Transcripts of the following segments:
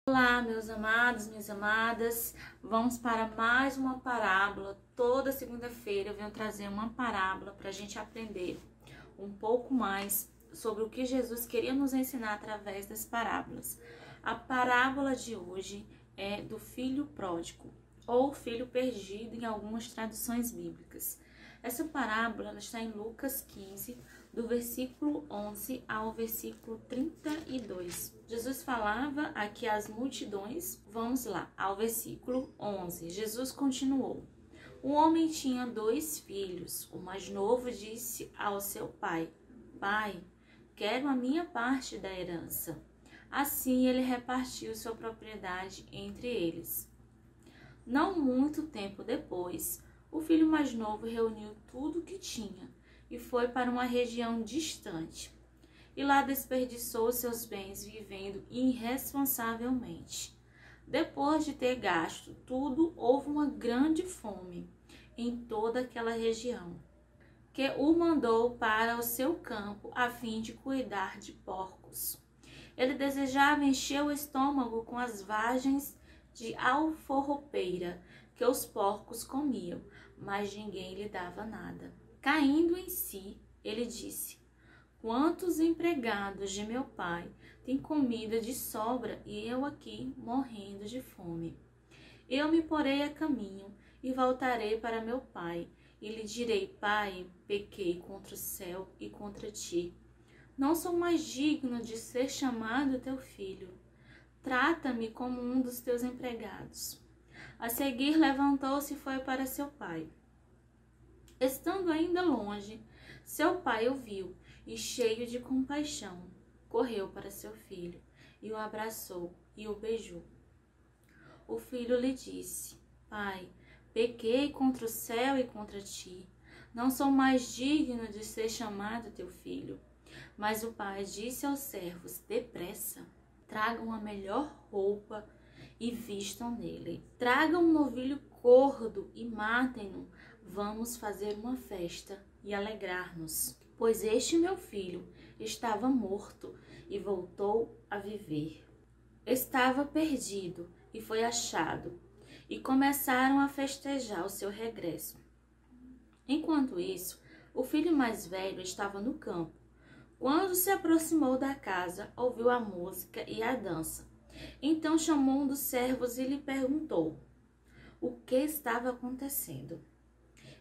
Olá, meus amados, minhas amadas, vamos para mais uma parábola. Toda segunda-feira eu venho trazer uma parábola para a gente aprender um pouco mais sobre o que Jesus queria nos ensinar através das parábolas. A parábola de hoje é do filho pródigo, ou filho perdido em algumas traduções bíblicas. Essa parábola ela está em Lucas 15, do versículo 11 ao versículo 32. Jesus falava aqui às multidões. Vamos lá, ao versículo 11. Jesus continuou. Um homem tinha 2 filhos. O mais novo disse ao seu pai: Pai, quero a minha parte da herança. Assim ele repartiu sua propriedade entre eles. Não muito tempo depois, o filho mais novo reuniu tudo o que tinha e foi para uma região distante. E lá desperdiçou seus bens vivendo irresponsavelmente. Depois de ter gasto tudo, houve uma grande fome em toda aquela região, que o mandou para o seu campo a fim de cuidar de porcos. Ele desejava encher o estômago com as vagens de alforropeira que os porcos comiam, mas ninguém lhe dava nada. Caindo em si, ele disse: Quantos empregados de meu pai têm comida de sobra e eu aqui morrendo de fome? Eu me porei a caminho e voltarei para meu pai e lhe direi: Pai, pequei contra o céu e contra ti. Não sou mais digno de ser chamado teu filho. Trata-me como um dos teus empregados. A seguir levantou-se e foi para seu pai. Estando ainda longe, seu pai o viu e, cheio de compaixão, correu para seu filho e o abraçou e o beijou. O filho lhe disse: Pai, pequei contra o céu e contra ti. Não sou mais digno de ser chamado teu filho. Mas o pai disse aos servos: Depressa, tragam a melhor roupa e vistam nele. Tragam um novilho gordo e matem-no. Vamos fazer uma festa e alegrar-nos. Pois este meu filho estava morto e voltou a viver. Estava perdido e foi achado. E começaram a festejar o seu regresso. Enquanto isso, o filho mais velho estava no campo. Quando se aproximou da casa, ouviu a música e a dança. Então chamou um dos servos e lhe perguntou o que estava acontecendo.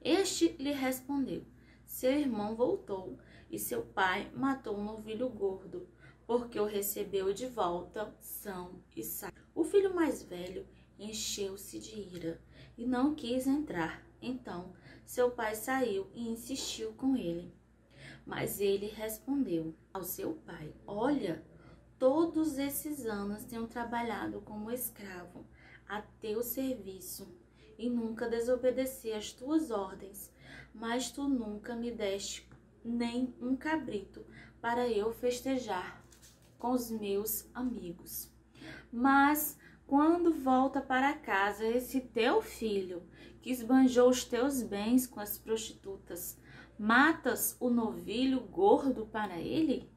Este lhe respondeu: Seu irmão voltou e seu pai matou um novilho gordo, porque o recebeu de volta são e salvo. O filho mais velho encheu-se de ira e não quis entrar. Então seu pai saiu e insistiu com ele. Mas ele respondeu ao seu pai: Olha, todos esses anos tenho trabalhado como escravo a teu serviço e nunca desobedeci às tuas ordens, mas tu nunca me deste nem um cabrito para eu festejar com os meus amigos. Mas quando volta para casa esse teu filho, que esbanjou os teus bens com as prostitutas, matas o novilho gordo para ele?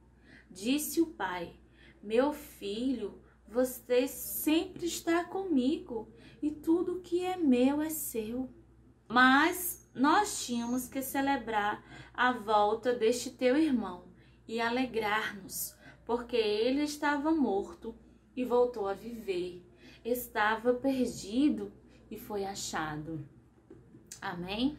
Disse o pai: Meu filho, você sempre está comigo e tudo que é meu é seu. Mas nós tínhamos que celebrar a volta deste teu irmão e alegrar-nos, porque ele estava morto e voltou a viver. Estava perdido e foi achado. Amém?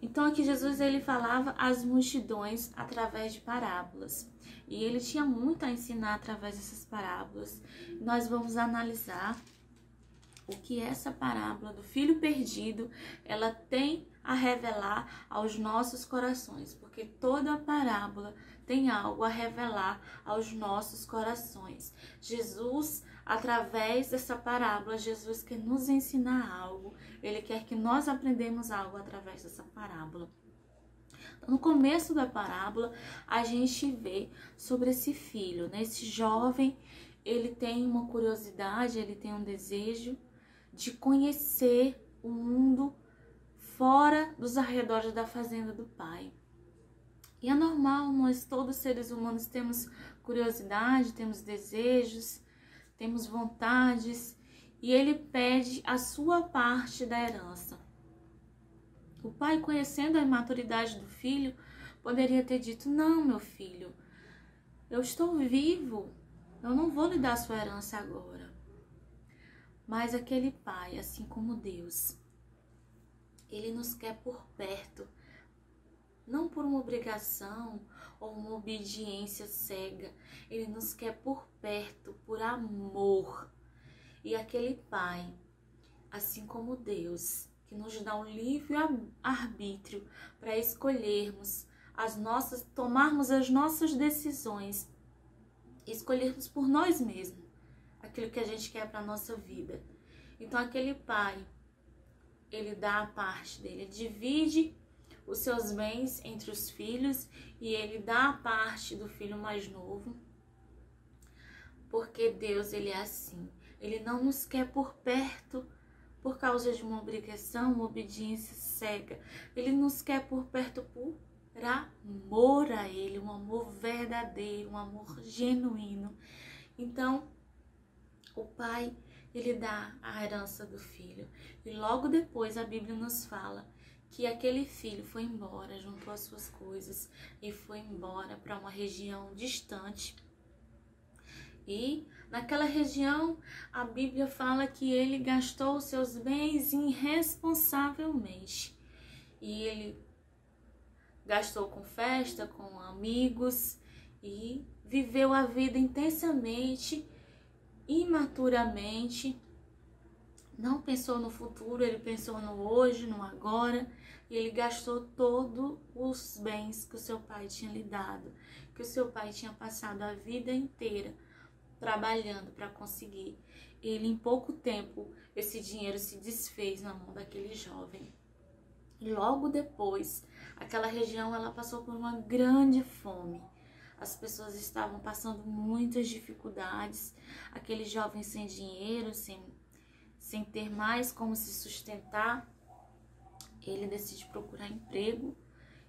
Então aqui Jesus ele falava às multidões através de parábolas. E ele tinha muito a ensinar através dessas parábolas. Nós vamos analisar o que essa parábola do filho perdido, ela tem a revelar aos nossos corações, porque toda parábola tem algo a revelar aos nossos corações. Jesus, através dessa parábola, Jesus quer nos ensinar algo, ele quer que nós aprendamos algo através dessa parábola. No começo da parábola, a gente vê sobre esse filho, né? Esse jovem, ele tem uma curiosidade, ele tem um desejo de conhecer o mundo fora dos arredores da fazenda do pai. E é normal, nós todos seres humanos temos curiosidade, temos desejos, temos vontades, e ele pede a sua parte da herança. O pai, conhecendo a imaturidade do filho, poderia ter dito: não, meu filho, eu estou vivo, eu não vou lhe dar a sua herança agora. Mas aquele pai, assim como Deus, ele nos quer por perto, não por uma obrigação ou uma obediência cega. Ele nos quer por perto, por amor. E aquele pai, assim como Deus, que nos dá um livre arbítrio para escolhermos tomarmos as nossas decisões, escolhermos por nós mesmos aquilo que a gente quer para a nossa vida. Então aquele pai, ele dá a parte dele, ele divide os seus bens entre os filhos e ele dá a parte do filho mais novo, porque Deus, ele é assim. Ele não nos quer por perto por causa de uma obrigação, uma obediência cega. Ele nos quer por perto por amor a ele, um amor verdadeiro, um amor genuíno. Então, o pai, ele dá a herança do filho. E logo depois a Bíblia nos fala que aquele filho foi embora, juntou as suas coisas e foi embora para uma região distante. E naquela região, a Bíblia fala que ele gastou os seus bens irresponsavelmente. E ele gastou com festa, com amigos e viveu a vida intensamente, imaturamente. Não pensou no futuro, ele pensou no hoje, no agora. E ele gastou todos os bens que o seu pai tinha lhe dado, que o seu pai tinha passado a vida inteira trabalhando para conseguir. Ele, em pouco tempo, esse dinheiro se desfez na mão daquele jovem. E logo depois, aquela região, ela passou por uma grande fome. As pessoas estavam passando muitas dificuldades. Aquele jovem sem dinheiro, sem ter mais como se sustentar, ele decide procurar emprego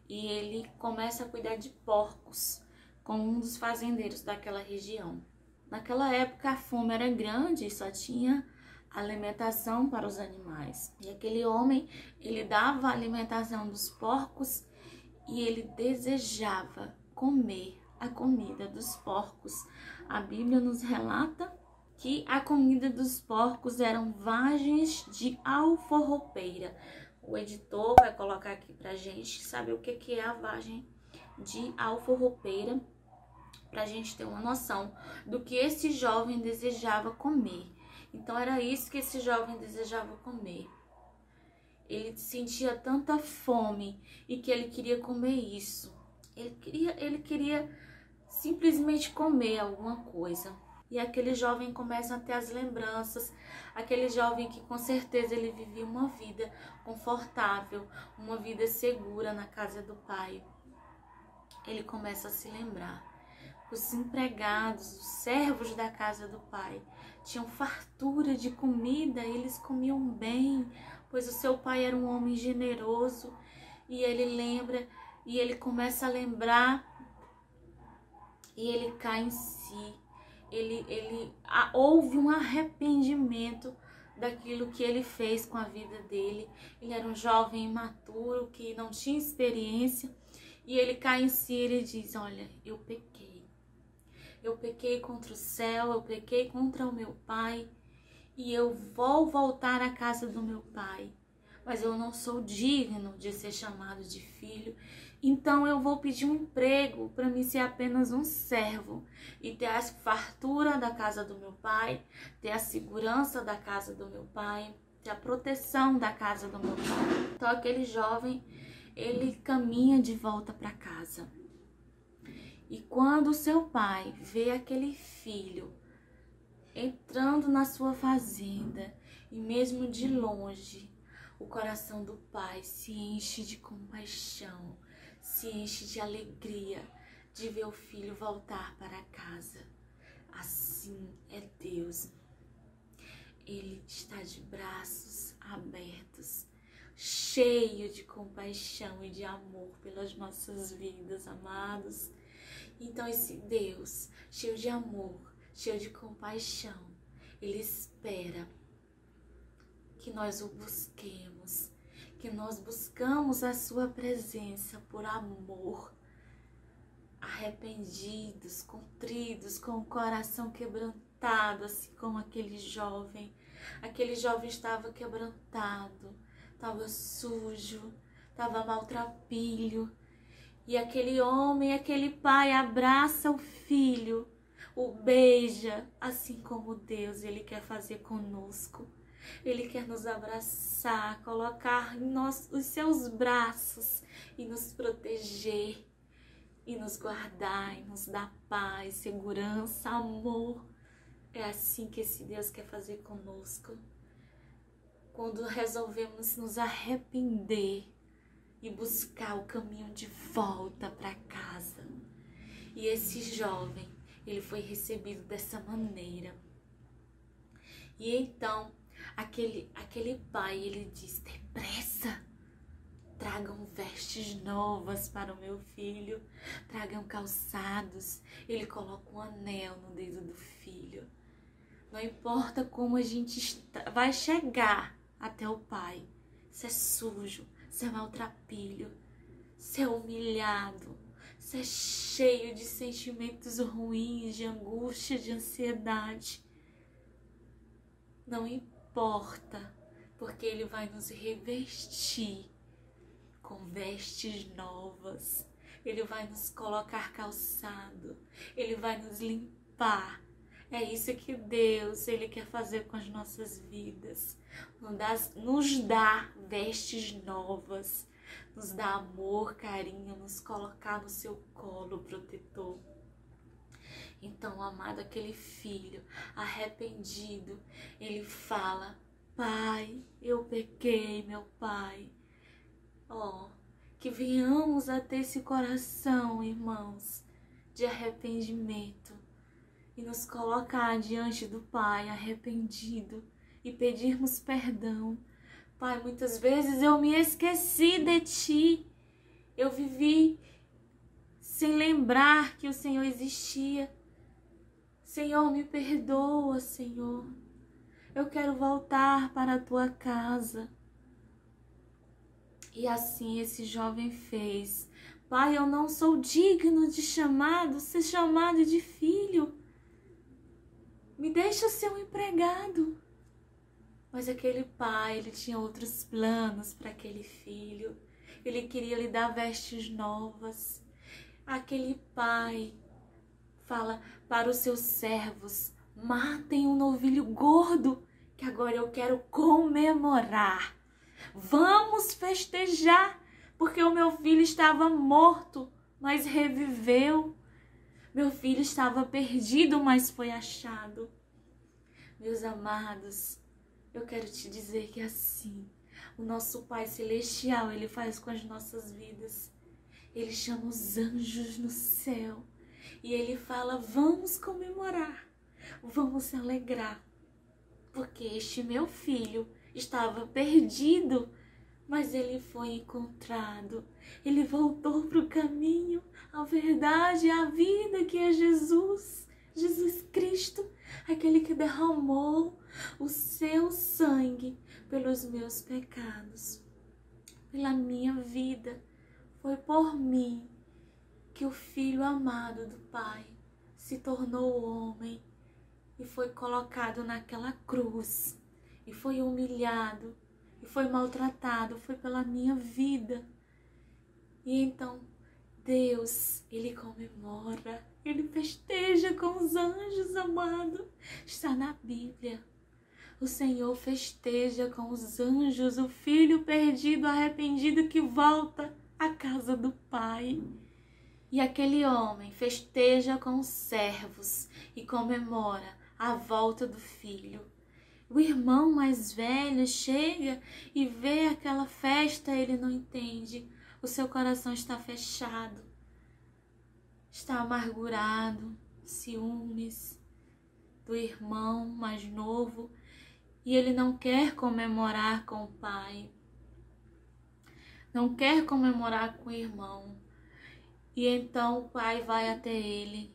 e ele começa a cuidar de porcos com um dos fazendeiros daquela região. Naquela época a fome era grande e só tinha alimentação para os animais. E aquele homem, ele dava a alimentação dos porcos e ele desejava comer a comida dos porcos. A Bíblia nos relata que a comida dos porcos eram vagens de alforropeira. O editor vai colocar aqui pra gente saber o que é a vagem de alforropeira, pra gente ter uma noção do que esse jovem desejava comer. Então era isso que esse jovem desejava comer. Ele sentia tanta fome e que ele queria comer isso. Ele queria simplesmente comer alguma coisa. E aquele jovem começa a ter as lembranças, aquele jovem que com certeza ele vivia uma vida confortável, uma vida segura na casa do pai. Ele começa a se lembrar. Os empregados, os servos da casa do pai tinham fartura de comida, eles comiam bem, pois o seu pai era um homem generoso. E ele lembra, e ele começa a lembrar, e ele cai em si. Houve um arrependimento daquilo que ele fez com a vida dele. Ele era um jovem imaturo que não tinha experiência e ele cai em si e ele diz: olha, eu pequei contra o céu, eu pequei contra o meu pai e eu vou voltar à casa do meu pai, mas eu não sou digno de ser chamado de filho. Então eu vou pedir um emprego para mim ser apenas um servo e ter a fartura da casa do meu pai, ter a segurança da casa do meu pai, ter a proteção da casa do meu pai. Então aquele jovem, ele caminha de volta para casa. E quando o seu pai vê aquele filho entrando na sua fazenda, e mesmo de longe, o coração do pai se enche de compaixão, se enche de alegria de ver o filho voltar para casa. Assim é Deus. Ele está de braços abertos, cheio de compaixão e de amor pelas nossas vidas, amados. Então esse Deus, cheio de amor, cheio de compaixão, Ele espera que nós o busquemos, que nós buscamos a sua presença por amor, arrependidos, contritos, com o coração quebrantado, assim como aquele jovem. Aquele jovem estava quebrantado, estava sujo, estava maltrapilho. E aquele homem, aquele pai abraça o filho, o beija, assim como Deus, Ele quer fazer conosco. Ele quer nos abraçar, colocar em os seus braços e nos proteger, e nos guardar, e nos dar paz, segurança, amor. É assim que esse Deus quer fazer conosco. Quando resolvemos nos arrepender e buscar o caminho de volta para casa. E esse jovem, ele foi recebido dessa maneira. E então, aquele pai, ele diz: depressa, tragam vestes novas para o meu filho, tragam calçados. Ele coloca um anel no dedo do filho. Não importa como a gente vai chegar até o pai, se é sujo, se é maltrapilho, se é humilhado, se é cheio de sentimentos ruins, de angústia, de ansiedade. Não importa, porque Ele vai nos revestir com vestes novas. Ele vai nos colocar calçado. Ele vai nos limpar. É isso que Deus, Ele quer fazer com as nossas vidas. Nos dá vestes novas. Nos dá amor, carinho, nos colocar no seu colo protetor. Então, amado, aquele filho arrependido, ele fala: Pai, eu pequei, meu pai. Que venhamos a ter esse coração, irmãos, de arrependimento e nos colocar diante do Pai arrependido e pedirmos perdão. Pai, muitas vezes eu me esqueci de Ti, eu vivi sem lembrar que o Senhor existia. Senhor, me perdoa, Senhor. Eu quero voltar para a Tua casa. E assim esse jovem fez. Pai, eu não sou digno de ser chamado de filho. Me deixa ser um empregado. Mas aquele pai, ele tinha outros planos para aquele filho. Ele queria lhe dar vestes novas. Aquele pai fala para os seus servos: matem um novilho gordo, que agora eu quero comemorar. Vamos festejar, porque o meu filho estava morto, mas reviveu. Meu filho estava perdido, mas foi achado. Meus amados, eu quero te dizer que assim, o nosso Pai Celestial, Ele faz com as nossas vidas. Ele chama os anjos no céu e Ele fala: vamos comemorar, vamos se alegrar, porque este meu filho estava perdido, mas ele foi encontrado. Ele voltou para o caminho, a verdade e a vida, que é Jesus Cristo, aquele que derramou o seu sangue pelos meus pecados, pela minha vida. Foi por mim que o Filho amado do Pai se tornou homem e foi colocado naquela cruz. E foi humilhado, e foi maltratado, foi pela minha vida. E então, Deus, Ele comemora, Ele festeja com os anjos, amado. Está na Bíblia. O Senhor festeja com os anjos o filho perdido, arrependido, que volta à casa do Pai. E aquele homem festeja com os servos e comemora a volta do filho. O irmão mais velho chega e vê aquela festa, ele não entende. O seu coração está fechado, está amargurado, ciúmes do irmão mais novo, e ele não quer comemorar com o pai, não quer comemorar com o irmão. E então o pai vai até ele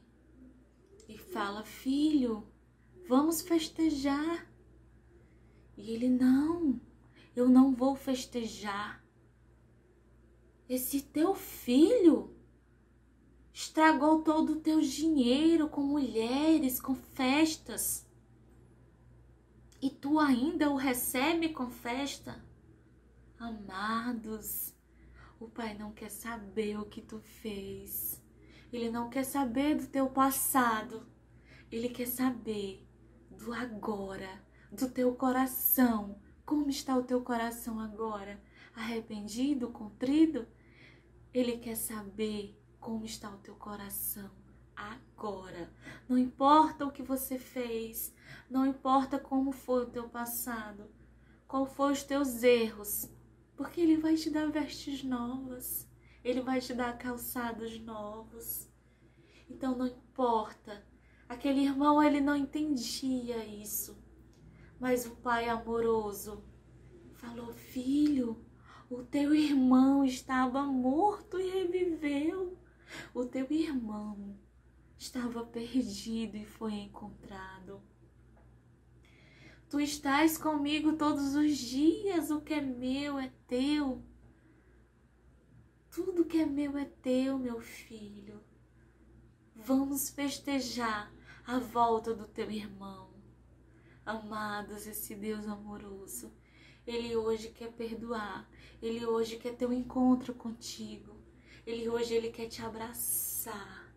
e fala: filho, vamos festejar. E ele, não, eu não vou festejar. Esse teu filho estragou todo o teu dinheiro com mulheres, com festas. E tu ainda o recebe com festa? Amados, o pai não quer saber o que tu fez. Ele não quer saber do teu passado. Ele quer saber do agora, do teu coração. Como está o teu coração agora? Arrependido, contrido? Ele quer saber como está o teu coração agora. Não importa o que você fez, não importa como foi o teu passado, qual foram os teus erros, porque Ele vai te dar vestes novas, Ele vai te dar calçados novos. Então não importa, aquele irmão ele não entendia isso, mas o pai amoroso falou, filho, o teu irmão estava morto e reviveu. O teu irmão estava perdido e foi encontrado. Tu estás comigo todos os dias, o que é meu é teu. Tudo que é meu é teu, meu filho. Vamos festejar a volta do teu irmão. Amados, esse Deus amoroso, Ele hoje quer perdoar. Ele hoje quer ter um encontro contigo. Ele quer te abraçar.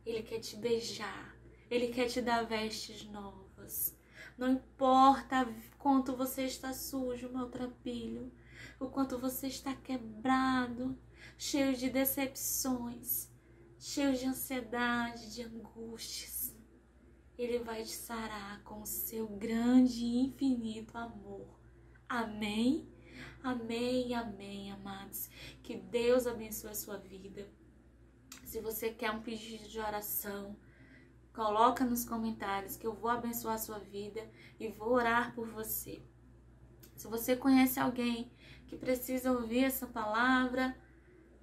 Ele quer te beijar. Ele quer te dar vestes novas. Não importa o quanto você está sujo, maltrapilho, o quanto você está quebrado, cheio de decepções, cheio de ansiedade, de angústias. Ele vai te sarar com o seu grande e infinito amor. Amém? Amém, amém, amados. Que Deus abençoe a sua vida. Se você quer um pedido de oração, coloca nos comentários que eu vou abençoar a sua vida e vou orar por você. Se você conhece alguém que precisa ouvir essa palavra,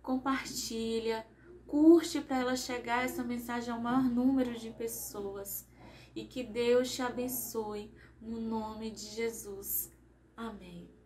compartilha, curte para ela chegar essa mensagem ao maior número de pessoas. E que Deus te abençoe no nome de Jesus. Amém.